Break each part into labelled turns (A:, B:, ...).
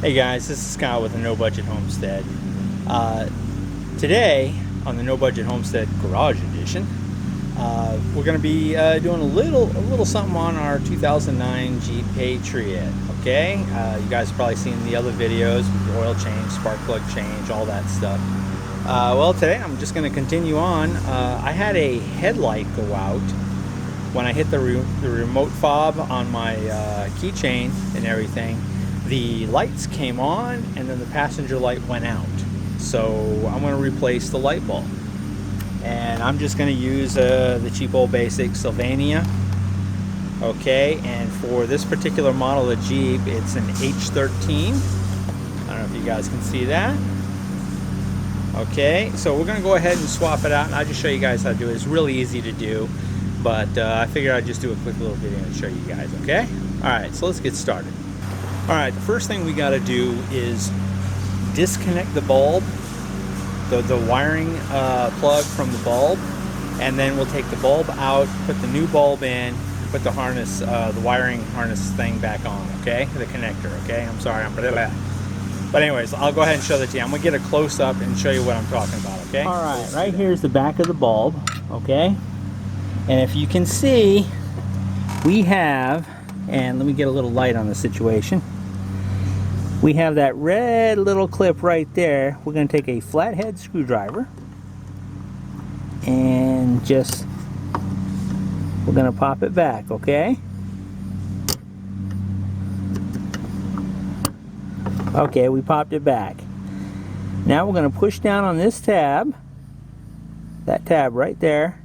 A: Hey guys, this is Scott with the No Budget Homestead. Today, on the No Budget Homestead Garage Edition, we're going to be doing a little something on our 2009 Jeep Patriot. Okay, you guys have probably seen the other videos with the oil change, spark plug change, all that stuff. Well, today I'm just going to continue on. I had a headlight go out when I hit the remote fob on my keychain and everything. The lights came on and then the passenger light went out. So I'm going to replace the light bulb. And I'm just going to use the cheap old basic Sylvania. Okay, and for this particular model of Jeep, it's an H13. I don't know if you guys can see that. Okay, so we're going to go ahead and swap it out, and I'll just show you guys how to do it. It's really easy to do, but I figured I'd just do a quick little video and show you guys, okay? Alright, so let's get started. Alright, the first thing we got to do is disconnect the bulb, the wiring plug from the bulb, and then we'll take the bulb out, put the new bulb in, put the harness, the wiring harness thing back on, okay? The connector, okay? I'm sorry, I'm blah, blah. But anyways, I'll go ahead and show that to you. I'm going to get a close-up and show you what I'm talking about, okay? Alright, right here's the back of the bulb, okay? And if you can see, we have, and let me get a little light on the situation. We have that red little clip right there. We're going to take a flathead screwdriver and just, we're going to pop it back, okay? Okay, we popped it back. Now we're going to push down on this tab, that tab right there,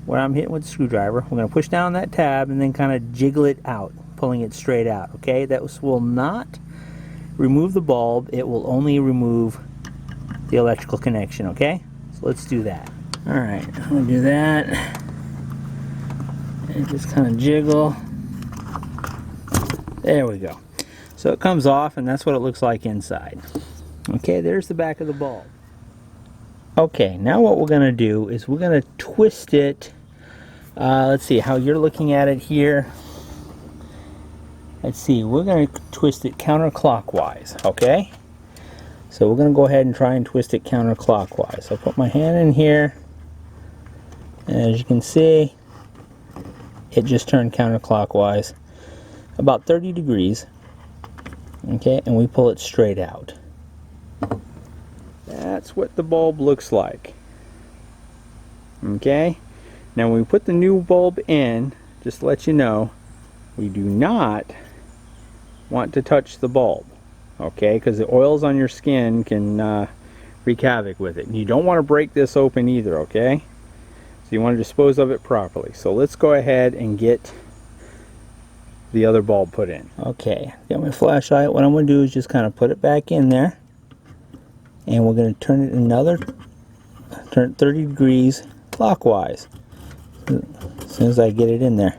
A: where I'm hitting with the screwdriver. We're going to push down on that tab and then kind of jiggle it out, pulling it straight out, okay? That will not remove the bulb, it will only remove the electrical connection, okay? So let's do that. Alright, I'm going to do that. And just kind of jiggle. There we go. So it comes off, and that's what it looks like inside. Okay, there's the back of the bulb. Okay, now what we're going to do is we're going to twist it. Let's see how you're looking at it here. Let's see, we're going to twist it counterclockwise, okay? So we're going to go ahead and try and twist it counterclockwise. I'll put my hand in here, and as you can see, it just turned counterclockwise, about 30 degrees, okay? And we pull it straight out. That's what the bulb looks like, okay? Now when we put the new bulb in, just to let you know, we do not want to touch the bulb, okay, because the oils on your skin can wreak havoc with it. And you don't want to break this open either, okay? So you want to dispose of it properly. So let's go ahead and get the other bulb put in. Okay, got my flashlight. What I'm going to do is just kind of put it back in there, and we're going to turn it 30 degrees clockwise as soon as I get it in there.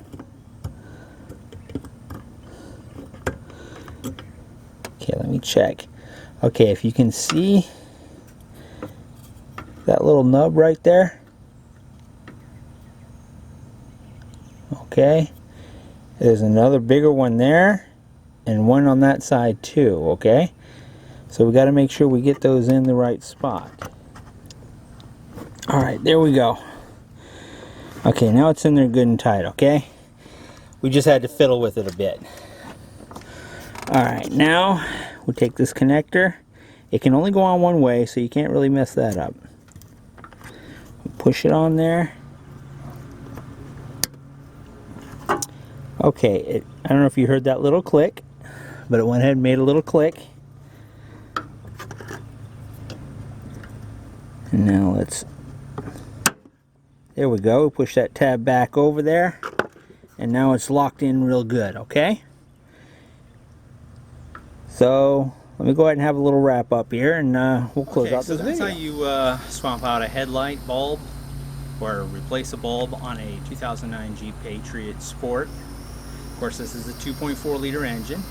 A: Okay, let me check. Okay, if you can see that little nub right there. Okay, there's another bigger one there and one on that side too, okay? So we got to make sure we get those in the right spot. Alright, there we go. Okay, now it's in there good and tight, okay? We just had to fiddle with it a bit. Alright, now we'll take this connector. It can only go on one way, so you can't really mess that up. Push it on there. Okay, I don't know if you heard that little click, but it went ahead and made a little click. And now there we go. Push that tab back over there, and now it's locked in real good, okay? So let me go ahead and have a little wrap up here, and we'll close out this video. That's how you swap out a headlight bulb or replace a bulb on a 2009 Jeep Patriot Sport. Of course, this is a 2.4 liter engine,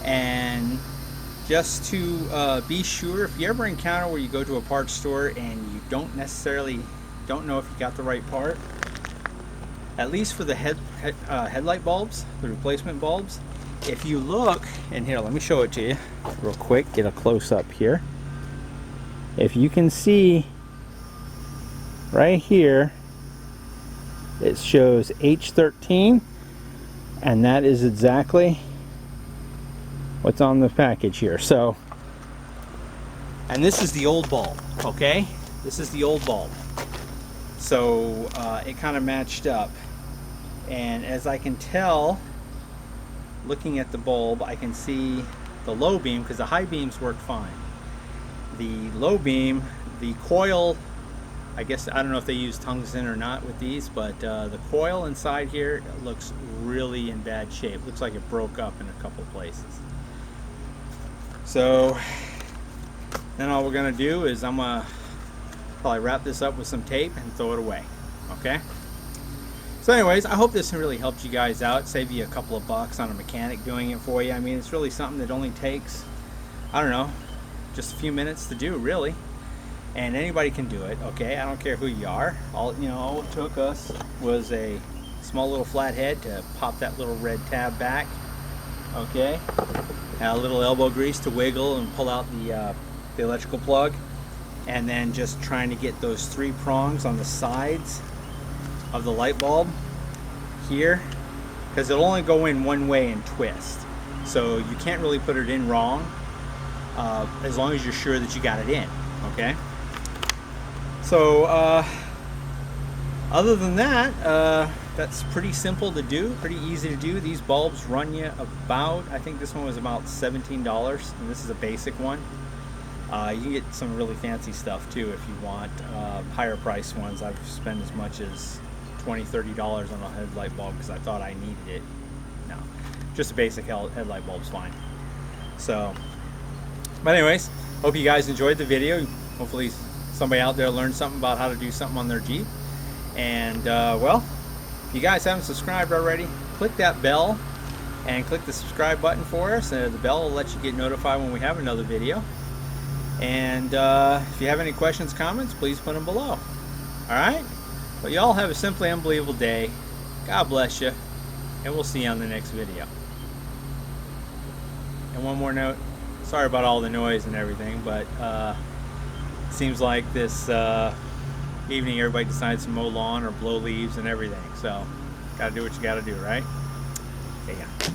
A: and just to be sure, if you ever encounter where you go to a parts store and you don't know if you got the right part, at least for the headlight bulbs, the replacement bulbs, if you look, and here, let me show it to you real quick, get a close up here. If you can see right here, it shows H13, and that is exactly what's on the package here. So, and this is the old bulb, okay? This is the old bulb. So it kind of matched up. And as I can tell, looking at the bulb, I can see the low beam, because the high beams work fine. The low beam, the coil, I guess, I don't know if they use tungsten or not with these, but the coil inside here looks really in bad shape. Looks like it broke up in a couple places. So then all we're gonna do is I'm gonna probably wrap this up with some tape and throw it away, okay? So anyways, I hope this really helped you guys out, save you a couple of bucks on a mechanic doing it for you. I mean, it's really something that only takes, I don't know, just a few minutes to do, really. And anybody can do it, okay? I don't care who you are. All it took us was a small little flat head to pop that little red tab back, okay? And a little elbow grease to wiggle and pull out the electrical plug, and then just trying to get those 3 prongs on the sides of the light bulb here, because it'll only go in one way and twist, so you can't really put it in wrong as long as you're sure that you got it in, okay? So other than that, that's pretty simple to do, pretty easy to do. These bulbs run you about, I think this one was about $17, and this is a basic one. You can get some really fancy stuff too if you want higher price ones. I've spent as much as $20–30 on a headlight bulb because I thought I needed it. No, just a basic headlight bulb's fine. So, but anyways, hope you guys enjoyed the video. Hopefully somebody out there learned something about how to do something on their Jeep. And well, if you guys haven't subscribed already, click that bell and click the subscribe button for us, and the bell will let you get notified when we have another video. And if you have any questions, comments, please put them below. Alright? But you all have a simply unbelievable day. God bless you. And we'll see you on the next video. And one more note. Sorry about all the noise and everything, but seems like this evening everybody decides to mow lawn or blow leaves and everything. So, gotta do what you gotta do, right? Okay, yeah.